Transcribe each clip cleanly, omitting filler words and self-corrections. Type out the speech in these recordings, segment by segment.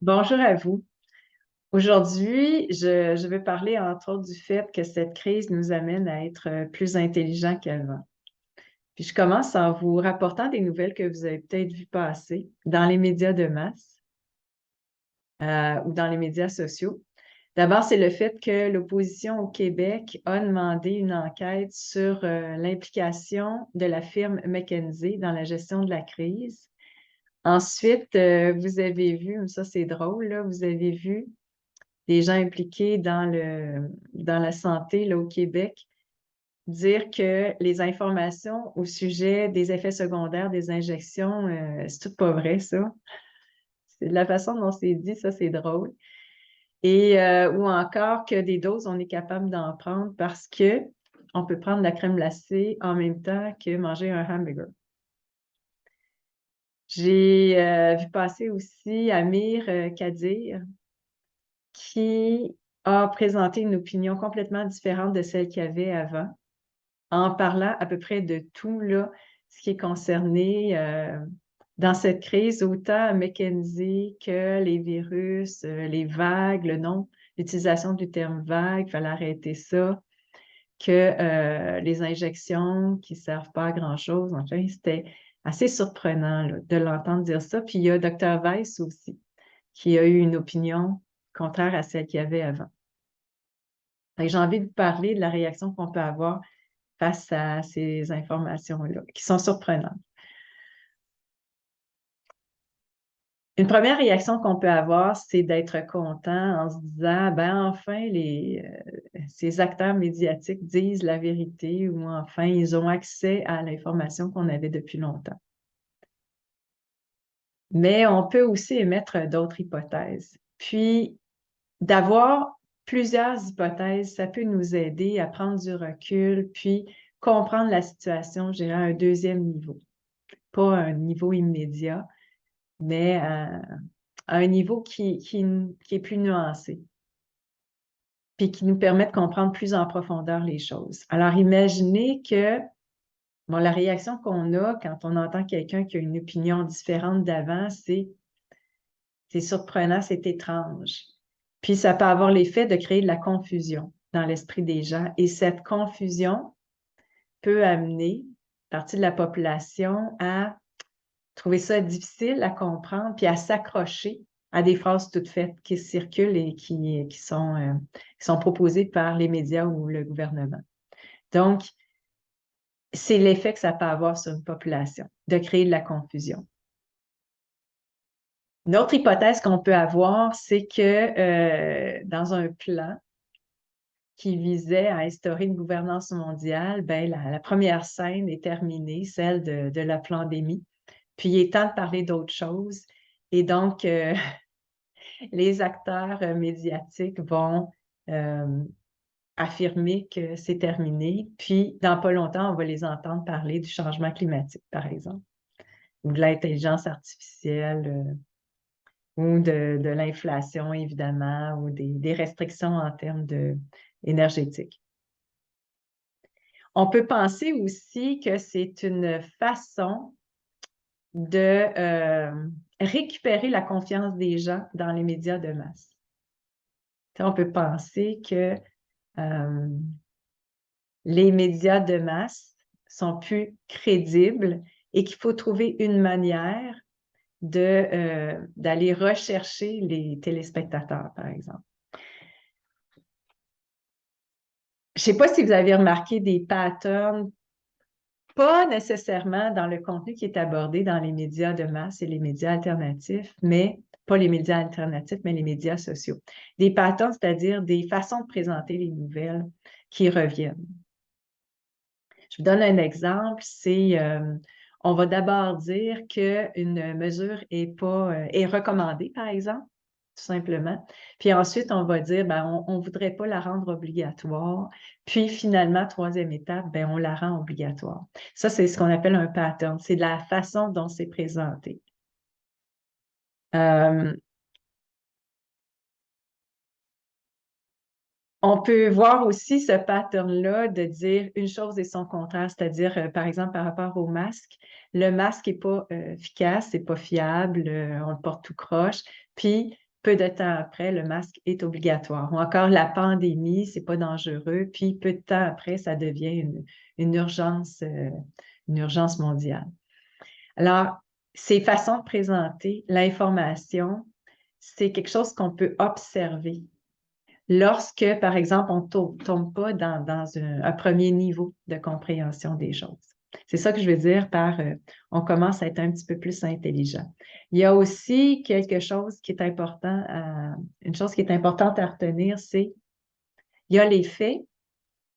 Bonjour à vous. Aujourd'hui, je vais parler entre autres du fait que cette crise nous amène à être plus intelligents qu'avant. Puis je commence en vous rapportant des nouvelles que vous avez peut-être vues passer dans les médias de masse ou dans les médias sociaux. D'abord, c'est le fait que l'opposition au Québec a demandé une enquête sur l'implication de la firme McKinsey dans la gestion de la crise. Ensuite, vous avez vu, ça c'est drôle, là, vous avez vu des gens impliqués dans la santé là, au Québec dire que les informations au sujet des effets secondaires des injections, c'est tout pas vrai, ça. C'est de la façon dont c'est dit, ça, c'est drôle. Et ou encore que des doses, on est capable d'en prendre parce que on peut prendre la crème glacée en même temps que manger un hamburger. J'ai vu passer aussi Amir Kadir, qui a présenté une opinion complètement différente de celle qu'il y avait avant, en parlant à peu près de tout, là, ce qui est concerné dans cette crise, autant McKenzie que les virus, les vagues, le nom, l'utilisation du terme vague, il fallait arrêter ça, que les injections qui ne servent pas à grand-chose. Enfin, c'était assez surprenant là, de l'entendre dire ça. Puis il y a Dr. Weiss aussi, qui a eu une opinion contraire à celle qu'il y avait avant. J'ai envie de vous parler de la réaction qu'on peut avoir face à ces informations-là, qui sont surprenantes. Une première réaction qu'on peut avoir, c'est d'être content en se disant, ben enfin, ces acteurs médiatiques disent la vérité ou enfin, ils ont accès à l'information qu'on avait depuis longtemps. Mais on peut aussi émettre d'autres hypothèses. Puis, d'avoir plusieurs hypothèses, ça peut nous aider à prendre du recul, puis comprendre la situation, je dirais, à un deuxième niveau. Pas un niveau immédiat, mais à un niveau qui est plus nuancé, puis qui nous permet de comprendre plus en profondeur les choses. Alors, imaginez que bon, la réaction qu'on a quand on entend quelqu'un qui a une opinion différente d'avant, c'est surprenant, c'est étrange. Puis ça peut avoir l'effet de créer de la confusion dans l'esprit des gens. Et cette confusion peut amener une partie de la population à trouver ça difficile à comprendre, puis à s'accrocher à des phrases toutes faites qui circulent et qui sont proposées par les médias ou le gouvernement. Donc, c'est l'effet que ça peut avoir sur une population, de créer de la confusion. Une autre hypothèse qu'on peut avoir, c'est que dans un plan qui visait à instaurer une gouvernance mondiale, ben, la première scène est terminée, celle de la pandémie. Puis il est temps de parler d'autre chose. Et donc, les acteurs médiatiques vont euh, affirmer que c'est terminé. Puis, dans pas longtemps, on va les entendre parler du changement climatique, par exemple, ou de l'intelligence artificielle, ou de l'inflation, évidemment, ou des restrictions en termes énergétiques. On peut penser aussi que c'est une façon de récupérer la confiance des gens dans les médias de masse. On peut penser que euh, les médias de masse sont plus crédibles et qu'il faut trouver une manière d'aller rechercher les téléspectateurs, par exemple. Je ne sais pas si vous avez remarqué des patterns, pas nécessairement dans le contenu qui est abordé dans les médias de masse et les médias alternatifs, mais pas les médias alternatifs, mais les médias sociaux. Des patterns, c'est-à-dire des façons de présenter les nouvelles qui reviennent. Je vous donne un exemple, c'est on va d'abord dire qu'une mesure est recommandée, par exemple, tout simplement. Puis ensuite, on va dire, ben, on ne voudrait pas la rendre obligatoire. Puis finalement, troisième étape, ben, on la rend obligatoire. Ça, c'est ce qu'on appelle un pattern. C'est la façon dont c'est présenté. Euh, On peut voir aussi ce pattern-là de dire une chose et son contraire, c'est-à-dire, par exemple, par rapport au masque, le masque n'est pas efficace, c'est pas fiable, on le porte tout croche. Puis, peu de temps après, le masque est obligatoire. Ou encore la pandémie, c'est pas dangereux, puis peu de temps après, ça devient une urgence mondiale. Alors, ces façons de présenter l'information, c'est quelque chose qu'on peut observer lorsque, par exemple, on ne tombe pas dans un premier niveau de compréhension des choses. C'est ça que je veux dire par on commence à être un petit peu plus intelligent. Il y a aussi quelque chose qui est important, une chose qui est importante à retenir, c'est il y a les faits,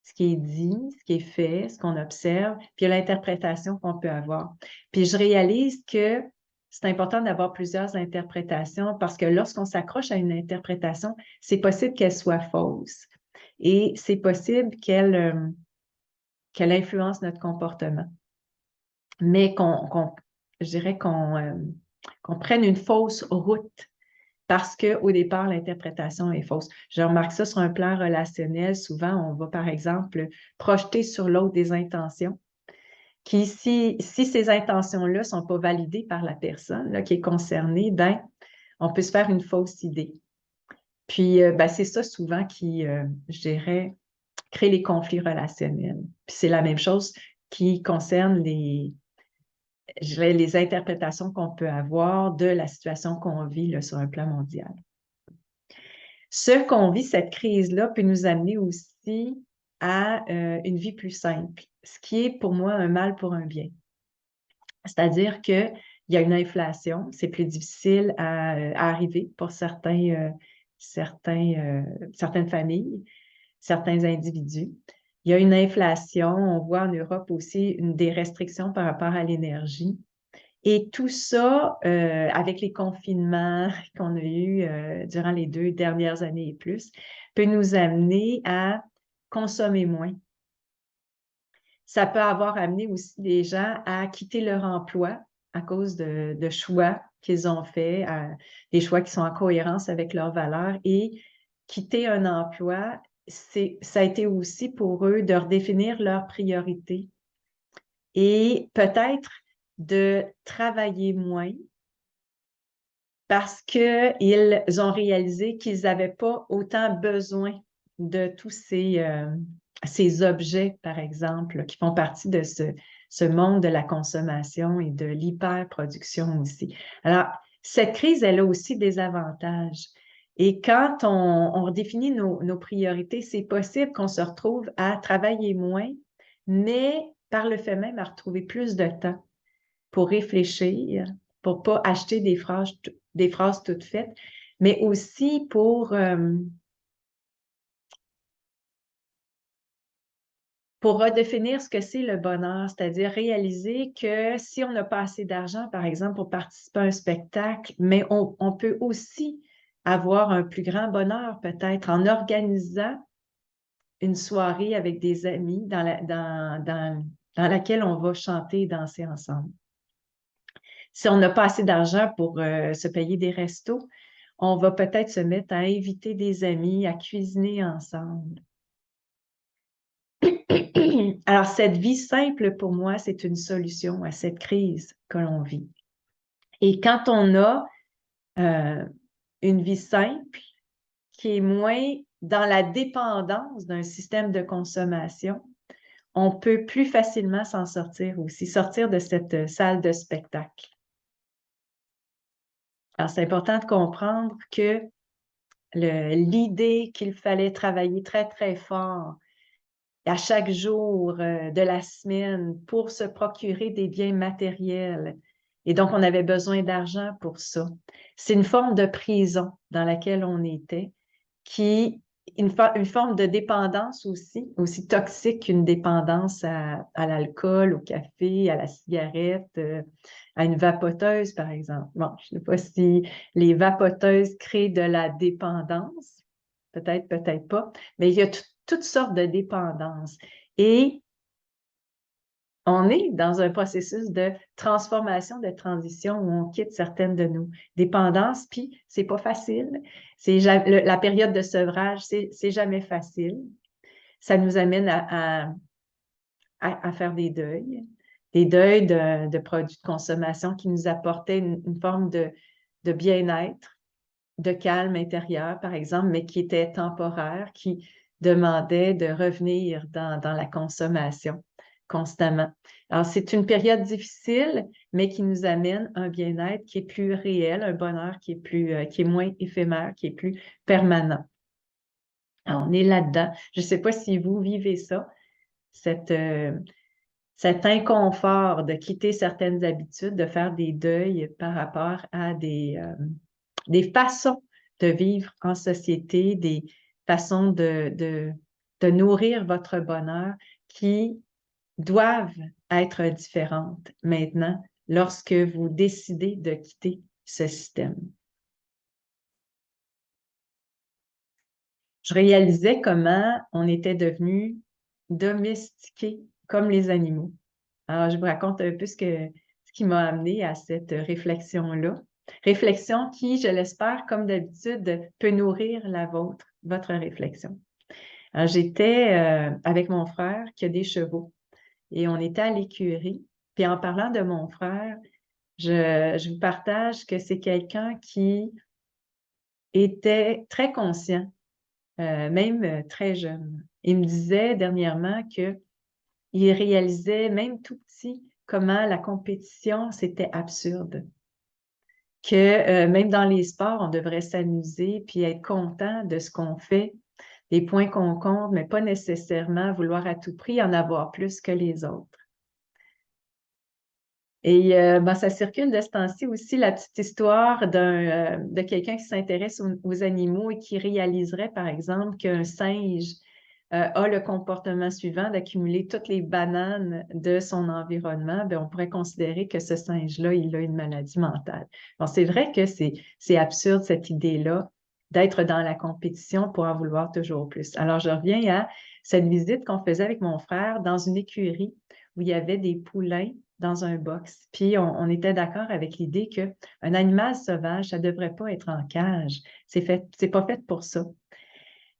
ce qui est dit, ce qui est fait, ce qu'on observe, puis il y a l'interprétation qu'on peut avoir. Puis je réalise que c'est important d'avoir plusieurs interprétations parce que lorsqu'on s'accroche à une interprétation, c'est possible qu'elle soit fausse et c'est possible qu'elle influence notre comportement. Mais je dirais qu'on prenne une fausse route parce qu'au départ, l'interprétation est fausse. Je remarque ça sur un plan relationnel. Souvent, on va, par exemple, projeter sur l'autre des intentions qui, si ces intentions-là ne sont pas validées par la personne là, qui est concernée, ben, on peut se faire une fausse idée. Puis, ben, c'est ça souvent qui, je dirais, crée les conflits relationnels. Puis c'est la même chose qui concerne les interprétations qu'on peut avoir de la situation qu'on vit là, sur un plan mondial. Ce qu'on vit, cette crise-là, peut nous amener aussi à une vie plus simple, ce qui est pour moi un mal pour un bien. C'est-à-dire qu'il y a une inflation, c'est plus difficile à arriver pour certaines familles, certains individus. Il y a une inflation, on voit en Europe aussi des restrictions par rapport à l'énergie. Et tout ça, avec les confinements qu'on a eus durant les 2 dernières années et plus, peut nous amener à consommer moins. Ça peut avoir amené aussi des gens à quitter leur emploi à cause de choix qu'ils ont faits, des choix qui sont en cohérence avec leurs valeurs. Et quitter un emploi, ça a été aussi pour eux de redéfinir leurs priorités et peut-être de travailler moins parce qu'ils ont réalisé qu'ils n'avaient pas autant besoin de tous ces objets, par exemple, qui font partie de ce monde de la consommation et de l'hyperproduction aussi. Alors, cette crise, elle a aussi des avantages. Et quand on redéfinit nos priorités, c'est possible qu'on se retrouve à travailler moins, mais par le fait même à retrouver plus de temps pour réfléchir, pour ne pas acheter des phrases toutes faites, mais aussi pour redéfinir ce que c'est le bonheur, c'est-à-dire réaliser que si on n'a pas assez d'argent, par exemple, pour participer à un spectacle, mais on peut aussi avoir un plus grand bonheur peut-être en organisant une soirée avec des amis dans laquelle on va chanter et danser ensemble. Si on n'a pas assez d'argent pour se payer des restos, on va peut-être se mettre à inviter des amis, à cuisiner ensemble. Alors, cette vie simple, pour moi, c'est une solution à cette crise que l'on vit. Et quand on a une vie simple, qui est moins dans la dépendance d'un système de consommation, on peut plus facilement s'en sortir aussi, sortir de cette salle de spectacle. Alors, c'est important de comprendre que l'idée qu'il fallait travailler très, très fort à chaque jour de la semaine pour se procurer des biens matériels. Et donc, on avait besoin d'argent pour ça. C'est une forme de prison dans laquelle on était, une forme de dépendance aussi toxique qu'une dépendance à l'alcool, au café, à la cigarette, à une vapoteuse, par exemple. Bon, je ne sais pas si les vapoteuses créent de la dépendance, peut-être, peut-être pas, mais il y a toutes sortes de dépendances. Et on est dans un processus de transformation, de transition où on quitte certaines de nos dépendances, puis c'est pas facile. La période de sevrage, c'est jamais facile. Ça nous amène à faire des deuils de produits de consommation qui nous apportaient une forme de bien-être. de calme intérieur, par exemple, mais qui était temporaire, qui demandait de revenir dans la consommation constamment. Alors, c'est une période difficile, mais qui nous amène un bien-être qui est plus réel, un bonheur qui est moins éphémère, qui est plus permanent. Alors, on est là-dedans. Je ne sais pas si vous vivez ça, cette, cet inconfort de quitter certaines habitudes, de faire des deuils par rapport à des façons de vivre en société, des façons de nourrir votre bonheur qui doivent être différentes maintenant lorsque vous décidez de quitter ce système. Je réalisais comment on était devenu domestiqué comme les animaux. Alors, je vous raconte un peu ce qui m'a amené à cette réflexion-là. Réflexion qui, je l'espère, comme d'habitude, peut nourrir votre réflexion. Alors, j'étais avec mon frère qui a des chevaux et on était à l'écurie. Puis en parlant de mon frère, je vous partage que c'est quelqu'un qui était très conscient, même très jeune. Il me disait dernièrement que il réalisait, même tout petit, comment la compétition, c'était absurde. Que même dans les sports, on devrait s'amuser puis être content de ce qu'on fait, des points qu'on compte, mais pas nécessairement vouloir à tout prix en avoir plus que les autres. Et ça circule de ce temps-ci aussi la petite histoire de quelqu'un qui s'intéresse aux animaux et qui réaliserait, par exemple, qu'un singe a le comportement suivant d'accumuler toutes les bananes de son environnement, bien, on pourrait considérer que ce singe-là, il a une maladie mentale. Bon, c'est vrai que c'est absurde cette idée-là d'être dans la compétition pour en vouloir toujours plus. Alors, je reviens à cette visite qu'on faisait avec mon frère dans une écurie où il y avait des poulains dans un box. Puis, on était d'accord avec l'idée qu'un animal sauvage, ça ne devrait pas être en cage. C'est pas fait pour ça.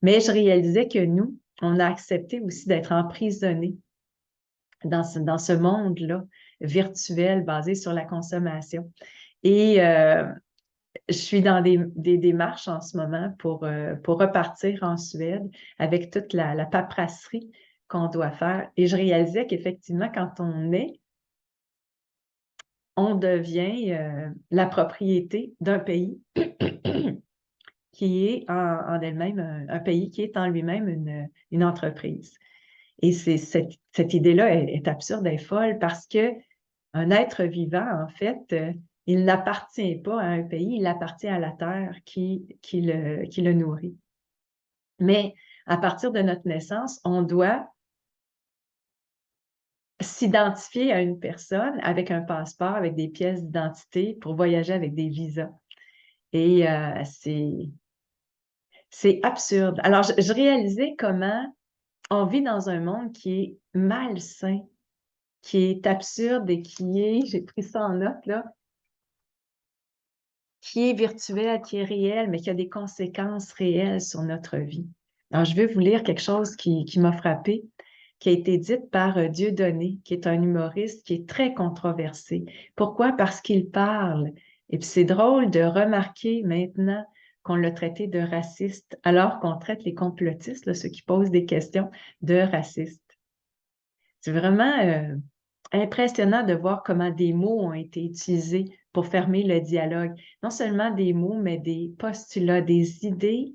Mais je réalisais que nous, on a accepté aussi d'être emprisonnés dans ce monde-là virtuel basé sur la consommation. Et je suis dans des démarches en ce moment pour repartir en Suède avec toute la paperasserie qu'on doit faire. Et je réalisais qu'effectivement, quand on devient la propriété d'un pays qui est en elle-même un pays qui est en lui-même une entreprise. Et cette idée-là est absurde, elle est folle parce que un être vivant, en fait, il n'appartient pas à un pays, il appartient à la terre qui le nourrit. Mais à partir de notre naissance, on doit s'identifier à une personne avec un passeport, avec des pièces d'identité pour voyager avec des visas. Et c'est absurde. Alors, je réalisais comment on vit dans un monde qui est malsain, qui est absurde et j'ai pris ça en note, là, qui est virtuel, qui est réel, mais qui a des conséquences réelles sur notre vie. Alors, je vais vous lire quelque chose qui m'a frappée, qui a été dite par Dieudonné, qui est un humoriste qui est très controversé. Pourquoi? Parce qu'il parle. Et puis, c'est drôle de remarquer maintenant qu'on l'a traité de raciste, alors qu'on traite les complotistes, là, ceux qui posent des questions, de racistes. C'est vraiment impressionnant de voir comment des mots ont été utilisés pour fermer le dialogue. Non seulement des mots, mais des postulats, des idées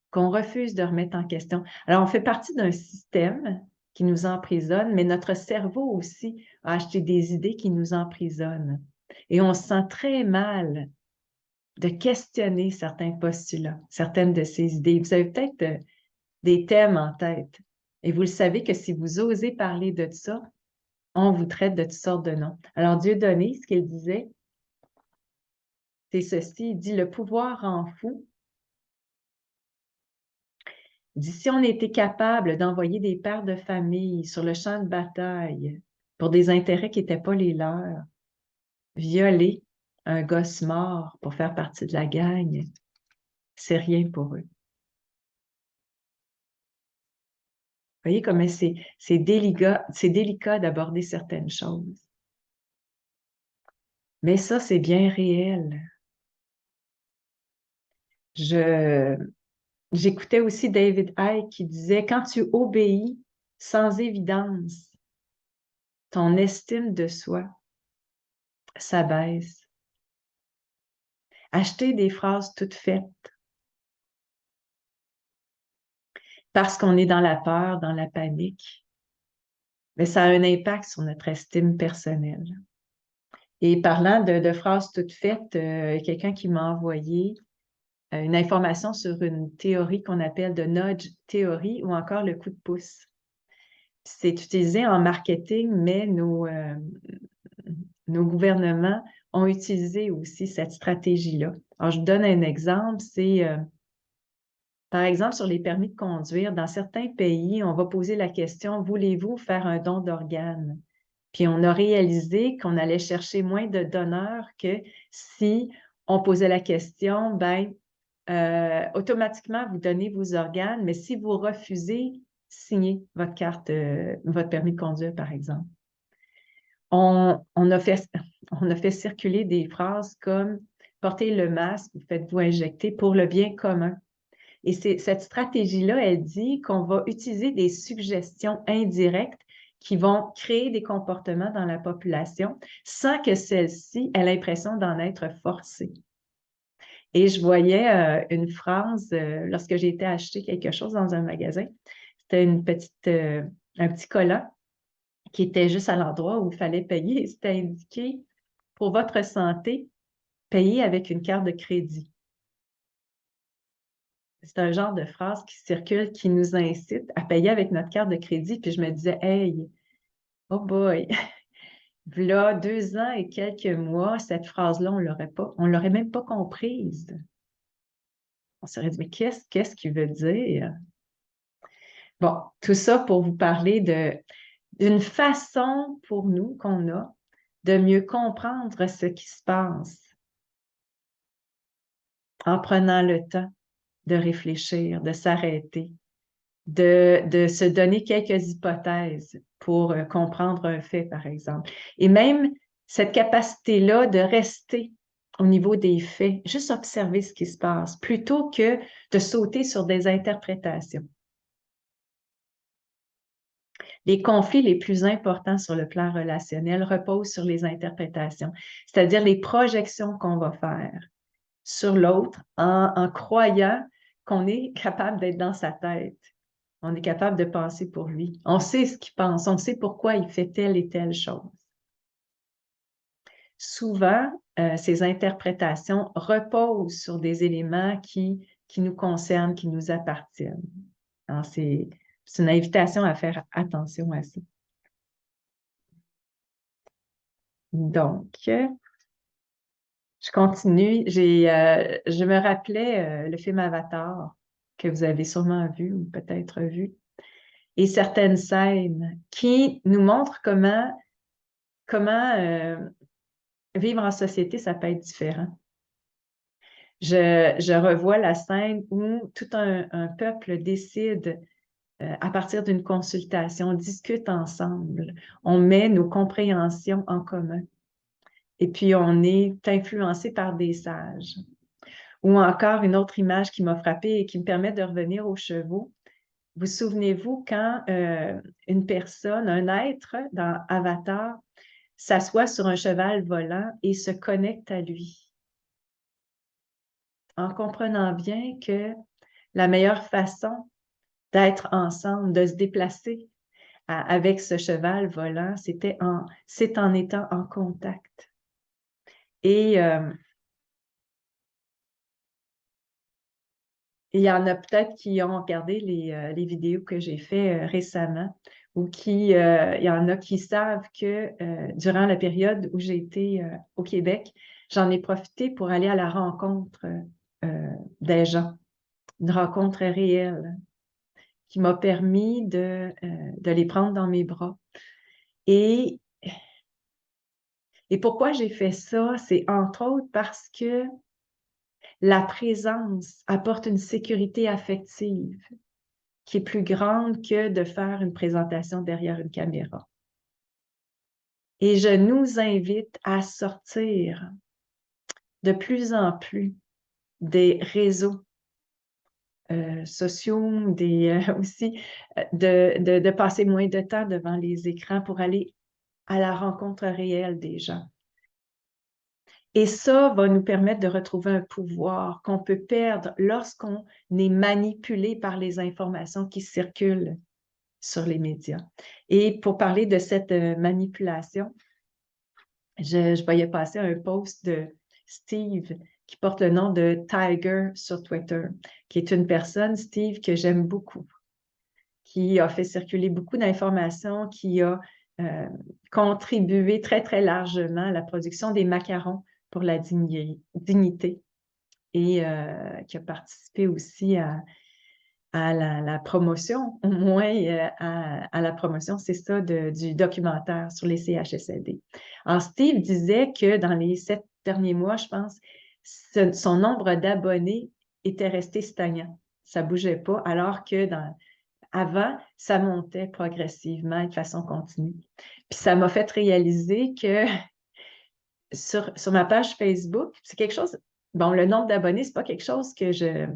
qu'on refuse de remettre en question. Alors, on fait partie d'un système qui nous emprisonne, mais notre cerveau aussi a acheté des idées qui nous emprisonnent. Et on se sent très mal de questionner certains postulats, certaines de ces idées. Vous avez peut-être des thèmes en tête. Et vous le savez que si vous osez parler de ça, on vous traite de toutes sortes de noms. Alors, Dieudonné, ce qu'il disait, c'est ceci, il dit, le pouvoir rend fou. Il dit, si on était capable d'envoyer des pères de famille sur le champ de bataille pour des intérêts qui n'étaient pas les leurs, violer un gosse mort pour faire partie de la gang, c'est rien pour eux. Vous voyez comment c'est délicat d'aborder certaines choses. Mais ça, c'est bien réel. J'écoutais aussi David Icke qui disait, quand tu obéis sans évidence, ton estime de soi s'abaisse. Acheter des phrases toutes faites parce qu'on est dans la peur, dans la panique, mais ça a un impact sur notre estime personnelle. Et parlant de phrases toutes faites, quelqu'un qui m'a envoyé une information sur une théorie qu'on appelle de nudge théorie ou encore le coup de pouce. C'est utilisé en marketing, mais nos gouvernements ont utilisé aussi cette stratégie-là. Alors, je vous donne un exemple, c'est par exemple sur les permis de conduire. Dans certains pays, on va poser la question, voulez-vous faire un don d'organes? Puis on a réalisé qu'on allait chercher moins de donneurs que si on posait la question, ben, automatiquement, vous donnez vos organes, mais si vous refusez, signez votre carte, votre permis de conduire, par exemple. On a fait circuler des phrases comme « Portez le masque, faites-vous injecter pour le bien commun ». Et cette stratégie-là, elle dit qu'on va utiliser des suggestions indirectes qui vont créer des comportements dans la population sans que celle-ci ait l'impression d'en être forcée. Et je voyais une phrase lorsque j'ai été acheter quelque chose dans un magasin. C'était un petit collant qui était juste à l'endroit où il fallait payer. Et c'était indiqué pour votre santé, payez avec une carte de crédit. C'est un genre de phrase qui circule, qui nous incite à payer avec notre carte de crédit. Puis je me disais, hey, oh boy, voilà 2 ans et quelques mois, cette phrase-là, on l'aurait même pas comprise. On serait dit, mais qu'est-ce qu'il veut dire? Bon, tout ça pour vous parler d'une façon pour nous qu'on a de mieux comprendre ce qui se passe en prenant le temps de réfléchir, de s'arrêter, de se donner quelques hypothèses pour comprendre un fait, par exemple. Et même cette capacité-là de rester au niveau des faits, juste observer ce qui se passe, plutôt que de sauter sur des interprétations. Les conflits les plus importants sur le plan relationnel reposent sur les interprétations, c'est-à-dire les projections qu'on va faire sur l'autre en croyant qu'on est capable d'être dans sa tête. On est capable de penser pour lui. On sait ce qu'il pense, on sait pourquoi il fait telle et telle chose. Souvent, ces interprétations reposent sur des éléments qui nous concernent, qui nous appartiennent. Alors, c'est une invitation à faire attention à ça. Donc, je continue. Je me rappelais le film Avatar que vous avez sûrement vu ou peut-être vu, et certaines scènes qui nous montrent comment vivre en société, ça peut être différent. Je revois la scène où tout un peuple décide, à partir d'une consultation, on discute ensemble, on met nos compréhensions en commun. Et puis, on est influencé par des sages. Ou encore une autre image qui m'a frappée et qui me permet de revenir aux chevaux. Vous souvenez-vous quand une personne, un être dans Avatar, s'assoit sur un cheval volant et se connecte à lui, en comprenant bien que la meilleure façon d'être ensemble, de se déplacer avec ce cheval volant, c'est en étant en contact. Et il y en a peut-être qui ont regardé les vidéos que j'ai faites récemment ou il y en a qui savent que durant la période où j'ai été au Québec, j'en ai profité pour aller à la rencontre des gens, une rencontre réelle qui m'a permis de les prendre dans mes bras. Et pourquoi j'ai fait ça? C'est entre autres parce que la présence apporte une sécurité affective qui est plus grande que de faire une présentation derrière une caméra. Et je nous invite à sortir de plus en plus des réseaux sociaux, aussi de passer moins de temps devant les écrans pour aller à la rencontre réelle des gens. Et ça va nous permettre de retrouver un pouvoir qu'on peut perdre lorsqu'on est manipulé par les informations qui circulent sur les médias. Et pour parler de cette manipulation, je voyais passer un post de Steve qui porte le nom de Tiger sur Twitter, qui est une personne, Steve, que j'aime beaucoup, qui a fait circuler beaucoup d'informations, qui a contribué très, très largement à la production des macarons pour la dignité et qui a participé aussi à la promotion, au moins à la promotion, c'est ça, du documentaire sur les CHSLD. Alors, Steve disait que dans les 7 derniers mois, je pense, son nombre d'abonnés était resté stagnant. Ça ne bougeait pas, alors que avant, ça montait progressivement de façon continue. Puis ça m'a fait réaliser que sur ma page Facebook, c'est quelque chose, bon, le nombre d'abonnés, c'est pas quelque chose que je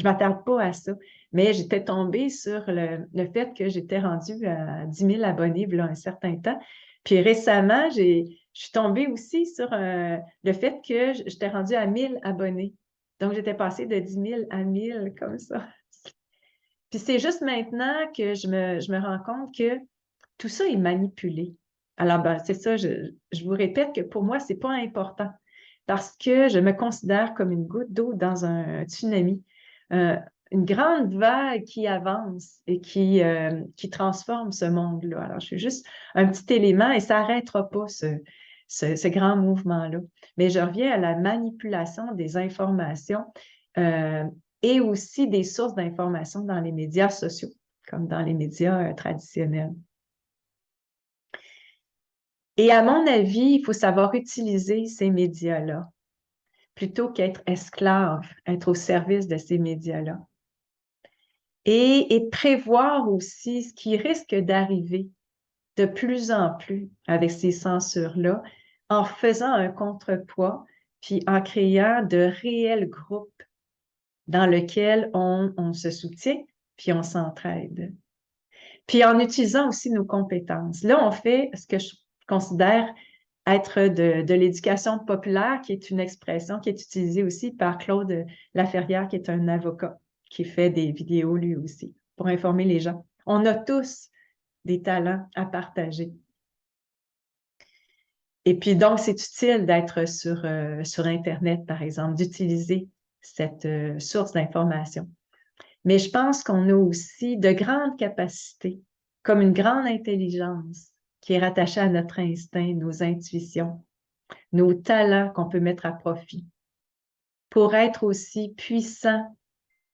m'attarde pas à ça, mais j'étais tombée sur le fait que j'étais rendue à 10 000 abonnés il y a un certain temps. Puis récemment, je suis tombée aussi sur le fait que j'étais rendue à 1000 abonnés. Donc, j'étais passée de 10 000 à 1000 comme ça. Puis c'est juste maintenant que je me rends compte que tout ça est manipulé. Alors, ben, c'est ça, je vous répète que pour moi, c'est pas important parce que je me considère comme une goutte d'eau dans un tsunami, euh, une grande vague qui avance et qui transforme ce monde-là. Alors, je suis juste un petit élément et ça n'arrêtera pas ce grand mouvement-là. Mais je reviens à la manipulation des informations euh, et aussi des sources d'informations dans les médias sociaux, comme dans les médias traditionnels. Et à mon avis, il faut savoir utiliser ces médias-là plutôt qu'être esclave, être au service de ces médias-là. Et prévoir aussi ce qui risque d'arriver de plus en plus avec ces censures-là, en faisant un contrepoids, puis en créant de réels groupes dans lesquels on se soutient, puis on s'entraide. Puis en utilisant aussi nos compétences. Là, on fait ce que je considère être de l'éducation populaire, qui est une expression qui est utilisée aussi par Claude Laferrière, qui est un avocat, qui fait des vidéos lui aussi, pour informer les gens. On a tous des talents à partager. Et puis donc, c'est utile d'être sur Internet, par exemple, d'utiliser cette source d'information. Mais je pense qu'on a aussi de grandes capacités, comme une grande intelligence qui est rattachée à notre instinct, nos intuitions, nos talents qu'on peut mettre à profit pour être aussi puissants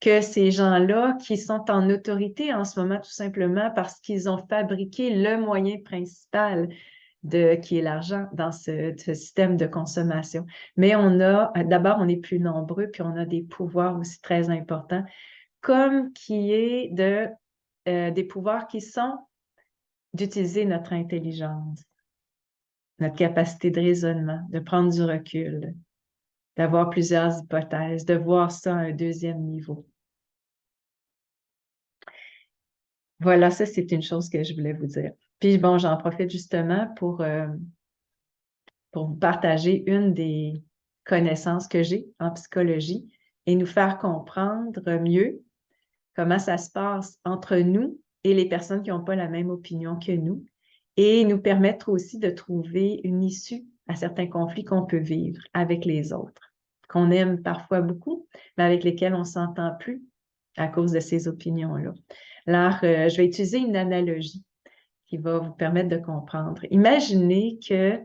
que ces gens-là qui sont en autorité en ce moment, tout simplement parce qu'ils ont fabriqué le moyen principal qui est l'argent dans ce système de consommation. Mais d'abord, on est plus nombreux, puis on a des pouvoirs aussi très importants, comme qui est des pouvoirs qui sont d'utiliser notre intelligence, notre capacité de raisonnement, de prendre du recul, d'avoir plusieurs hypothèses, de voir ça à un deuxième niveau. Voilà, ça, c'est une chose que je voulais vous dire. Puis bon, j'en profite justement pour vous partager une des connaissances que j'ai en psychologie et nous faire comprendre mieux comment ça se passe entre nous et les personnes qui n'ont pas la même opinion que nous et nous permettre aussi de trouver une issue à certains conflits qu'on peut vivre avec les autres, qu'on aime parfois beaucoup, mais avec lesquels on ne s'entend plus à cause de ces opinions-là. Alors, je vais utiliser une analogie qui va vous permettre de comprendre. Imaginez que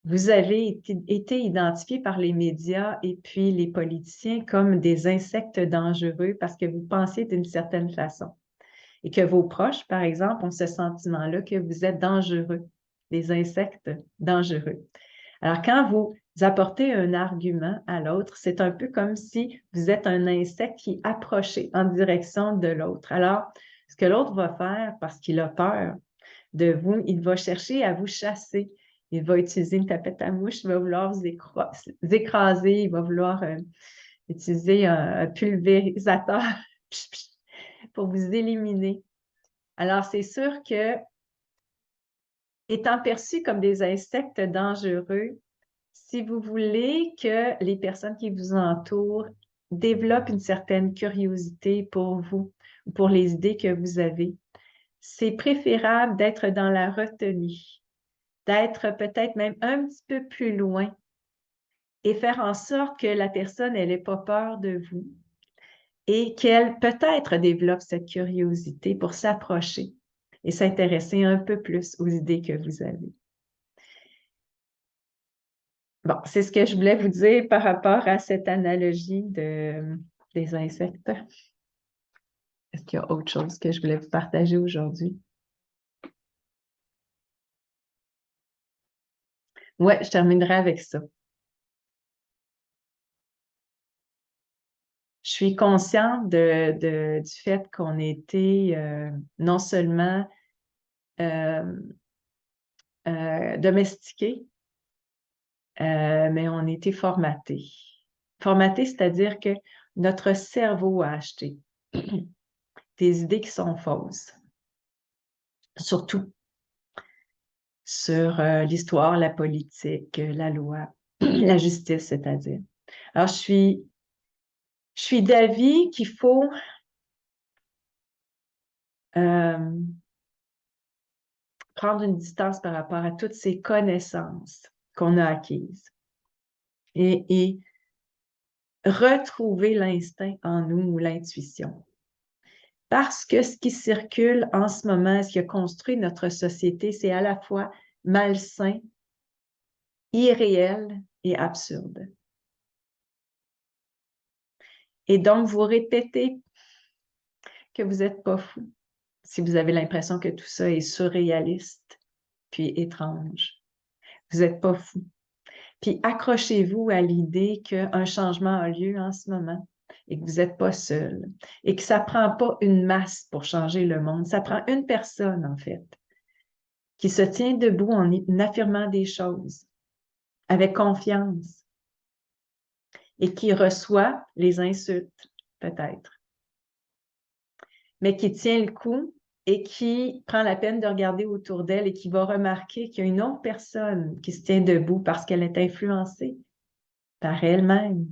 vous avez été identifié par les médias et puis les politiciens comme des insectes dangereux parce que vous pensez d'une certaine façon et que vos proches, par exemple, ont ce sentiment-là que vous êtes dangereux, des insectes dangereux. Alors, quand vous apportez un argument à l'autre, c'est un peu comme si vous êtes un insecte qui approchait en direction de l'autre. Alors, ce que l'autre va faire, parce qu'il a peur de vous, il va chercher à vous chasser. Il va utiliser une tapette à mouche, il va vouloir vous écraser, il va vouloir utiliser un pulvérisateur pour vous éliminer. Alors, c'est sûr que, étant perçus comme des insectes dangereux, si vous voulez que les personnes qui vous entourent développent une certaine curiosité pour vous, pour les idées que vous avez, c'est préférable d'être dans la retenue, d'être peut-être même un petit peu plus loin et faire en sorte que la personne, elle n'ait pas peur de vous et qu'elle peut-être développe cette curiosité pour s'approcher et s'intéresser un peu plus aux idées que vous avez. Bon, c'est ce que je voulais vous dire par rapport à cette analogie des insectes. Est-ce qu'il y a autre chose que je voulais vous partager aujourd'hui? Oui, je terminerai avec ça. Je suis consciente du fait qu'on a été non seulement domestiqués, mais on a été formatés. Formatés, c'est-à-dire que notre cerveau a acheté des idées qui sont fausses, surtout sur l'histoire, la politique, la loi, la justice, c'est-à-dire. Alors, je suis d'avis qu'il faut prendre une distance par rapport à toutes ces connaissances qu'on a acquises et retrouver l'instinct en nous ou l'intuition. Parce que ce qui circule en ce moment, ce qui a construit notre société, c'est à la fois malsain, irréel et absurde. Et donc, vous répétez que vous n'êtes pas fou si vous avez l'impression que tout ça est surréaliste puis étrange. Vous n'êtes pas fou. Puis accrochez-vous à l'idée qu'un changement a lieu en ce moment et que vous n'êtes pas seul et que ça ne prend pas une masse pour changer le monde. Ça prend une personne, en fait, qui se tient debout en affirmant des choses avec confiance et qui reçoit les insultes, peut-être, mais qui tient le coup et qui prend la peine de regarder autour d'elle et qui va remarquer qu'il y a une autre personne qui se tient debout parce qu'elle est influencée par elle-même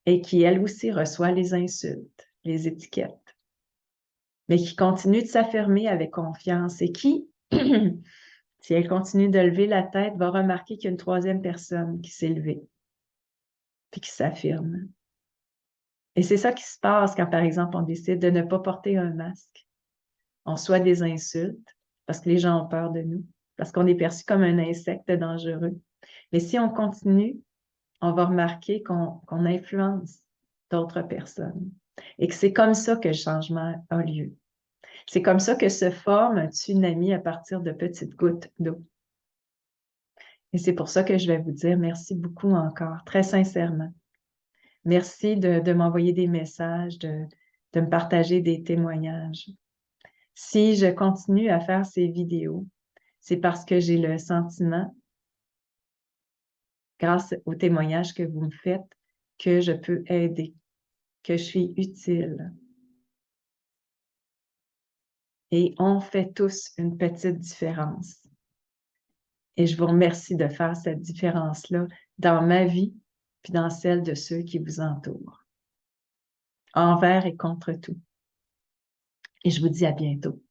et qui, elle aussi, reçoit les insultes, les étiquettes, mais qui continue de s'affirmer avec confiance et qui, si elle continue de lever la tête, va remarquer qu'il y a une troisième personne qui s'est levée puis qui s'affirme. Et c'est ça qui se passe quand, par exemple, on décide de ne pas porter un masque. On reçoit des insultes parce que les gens ont peur de nous, parce qu'on est perçu comme un insecte dangereux. Mais si on continue, on va remarquer qu'on influence d'autres personnes et que c'est comme ça que le changement a lieu. C'est comme ça que se forme un tsunami à partir de petites gouttes d'eau. Et c'est pour ça que je vais vous dire merci beaucoup encore, très sincèrement. Merci de m'envoyer des messages, de me partager des témoignages. Si je continue à faire ces vidéos, c'est parce que j'ai le sentiment, grâce aux témoignages que vous me faites, que je peux aider, que je suis utile. Et on fait tous une petite différence. Et je vous remercie de faire cette différence-là dans ma vie, puis dans celle de ceux qui vous entourent, envers et contre tout. Et je vous dis à bientôt.